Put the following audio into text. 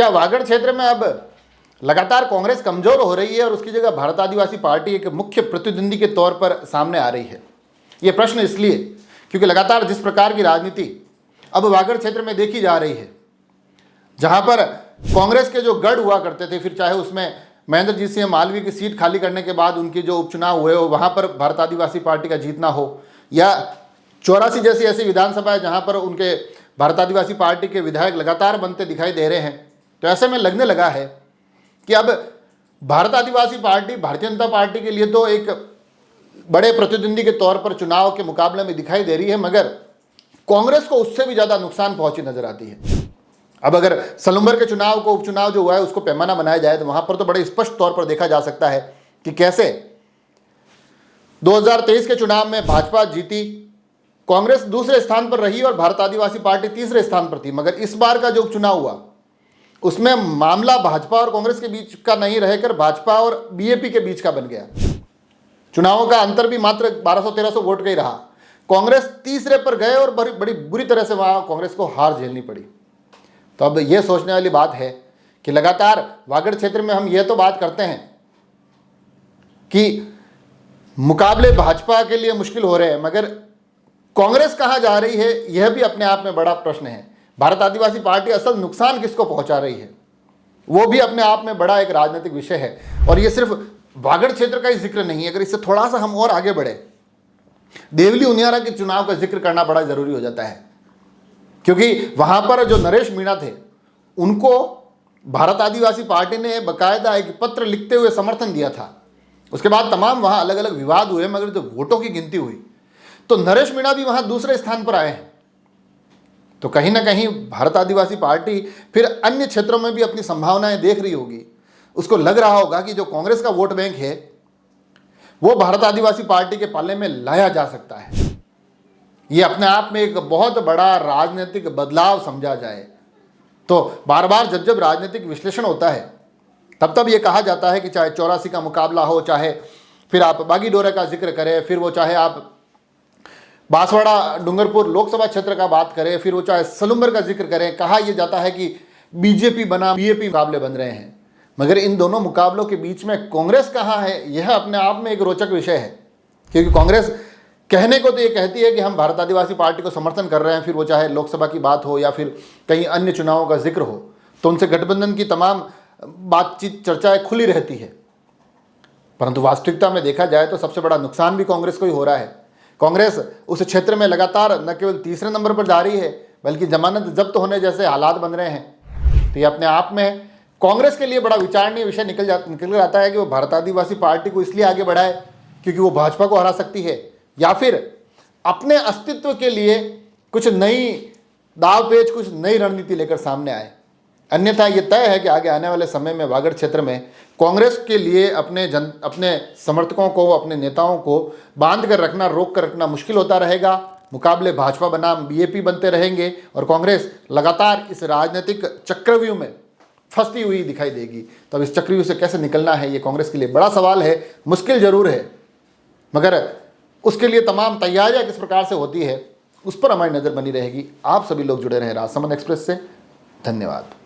क्या वागड़ क्षेत्र में अब लगातार कांग्रेस कमजोर हो रही है और उसकी जगह भारत आदिवासी पार्टी एक मुख्य प्रतिद्वंदी के तौर पर सामने आ रही है? ये प्रश्न इसलिए क्योंकि लगातार जिस प्रकार की राजनीति अब वागड़ क्षेत्र में देखी जा रही है, जहां पर कांग्रेस के जो गढ़ हुआ करते थे, फिर चाहे उसमें महेंद्र जीत सिंह मालवीय की सीट खाली करने के बाद उनके जो उपचुनाव हुए हो वहां पर भारत आदिवासी पार्टी का जीतना हो, या 84 जैसी ऐसी विधानसभा है जहां पर उनके भारत आदिवासी पार्टी के विधायक लगातार बनते दिखाई दे रहे हैं, तो ऐसे में लगने लगा है कि अब भारत आदिवासी पार्टी भारतीय जनता पार्टी के लिए तो एक बड़े प्रतिद्वंदी के तौर पर चुनाव के मुकाबले में दिखाई दे रही है, मगर कांग्रेस को उससे भी ज्यादा नुकसान पहुंची नजर आती है। अब अगर सलूम्बर के चुनाव को, उपचुनाव जो हुआ है, उसको पैमाना बनाया जाए तो वहां पर तो बड़े स्पष्ट तौर पर देखा जा सकता है कि कैसे 2023 के चुनाव में भाजपा जीती, कांग्रेस दूसरे स्थान पर रही और भारत आदिवासी पार्टी तीसरे स्थान पर थी। मगर इस बार का जो उपचुनाव हुआ उसमें मामला भाजपा और कांग्रेस के बीच का नहीं रहकर भाजपा और बीएपी के बीच का बन गया। चुनावों का अंतर भी मात्र 1200-1300 वोट का ही रहा। कांग्रेस तीसरे पर गए और बड़ी बुरी तरह से वहां कांग्रेस को हार झेलनी पड़ी। तो अब यह सोचने वाली बात है कि लगातार वागड़ क्षेत्र में हम यह तो बात करते हैं कि मुकाबले भाजपा के लिए मुश्किल हो रहे हैं, मगर कांग्रेस कहां जा रही है यह भी अपने आप में बड़ा प्रश्न है। भारत आदिवासी पार्टी असल नुकसान किसको पहुंचा रही है वो भी अपने आप में बड़ा एक राजनीतिक विषय है। और यह सिर्फ वागड़ क्षेत्र का ही जिक्र नहीं है, अगर इससे थोड़ा सा हम और आगे बढ़े, देवली उनियारा के चुनाव का जिक्र करना बड़ा जरूरी हो जाता है, क्योंकि वहां पर जो नरेश मीणा थे उनको भारत आदिवासी पार्टी ने बकायदा एक पत्र लिखते हुए समर्थन दिया था। उसके बाद तमाम वहां अलग अलग विवाद हुए, मगर जो वोटों की गिनती हुई तो नरेश मीणा भी वहां दूसरे स्थान पर आए हैं। तो कहीं ना कहीं भारत आदिवासी पार्टी फिर अन्य क्षेत्रों में भी अपनी संभावनाएं देख रही होगी। उसको लग रहा होगा कि जो कांग्रेस का वोट बैंक है वो भारत आदिवासी पार्टी के पाले में लाया जा सकता है। ये अपने आप में एक बहुत बड़ा राजनीतिक बदलाव समझा जाए। तो बार बार जब राजनीतिक विश्लेषण होता है तब ये कहा जाता है कि चाहे 84 का मुकाबला हो, चाहे फिर आप बागीडोरा का जिक्र करें, फिर वो चाहे आप बांसवाड़ा डूंगरपुर लोकसभा क्षेत्र का बात करें, फिर वो चाहे सलूम्बर का जिक्र करें, कहा यह जाता है कि बीजेपी बना बीएपी मुकाबले बन रहे हैं। मगर इन दोनों मुकाबलों के बीच में कांग्रेस कहाँ है, यह अपने आप में एक रोचक विषय है। क्योंकि कांग्रेस कहने को तो ये कहती है कि हम भारत आदिवासी पार्टी को समर्थन कर रहे हैं, फिर वो चाहे लोकसभा की बात हो या फिर कहीं अन्य चुनावों का जिक्र हो, तो उनसे गठबंधन की तमाम बातचीत चर्चाएं खुली रहती है। परंतु वास्तविकता में देखा जाए तो सबसे बड़ा नुकसान भी कांग्रेस को ही हो रहा है। कांग्रेस उस क्षेत्र में लगातार न केवल तीसरे नंबर पर जा रही है, बल्कि जमानत जब्त होने जैसे हालात बन रहे हैं। तो ये अपने आप में कांग्रेस के लिए बड़ा विचारणीय विषय निकल आता है कि वो भारत आदिवासी पार्टी को इसलिए आगे बढ़ाए क्योंकि वो भाजपा को हरा सकती है, या फिर अपने अस्तित्व के लिए कुछ नई दावपेच, कुछ नई रणनीति लेकर सामने आए। अन्यथा ये तय है कि आगे आने वाले समय में वागड़ क्षेत्र में कांग्रेस के लिए अपने समर्थकों को, अपने नेताओं को बांध कर रखना, रोक कर रखना मुश्किल होता रहेगा। मुकाबले भाजपा बनाम बीएपी बनते रहेंगे और कांग्रेस लगातार इस राजनीतिक चक्रव्यूह में फंसती हुई दिखाई देगी। तो अब इस चक्रव्यूह से कैसे निकलना है ये कांग्रेस के लिए बड़ा सवाल है। मुश्किल जरूर है, मगर उसके लिए तमाम तैयारियां किस प्रकार से होती है उस पर हमारी नज़र बनी रहेगी। आप सभी लोग जुड़े रहें राजसमंद एक्सप्रेस से। धन्यवाद।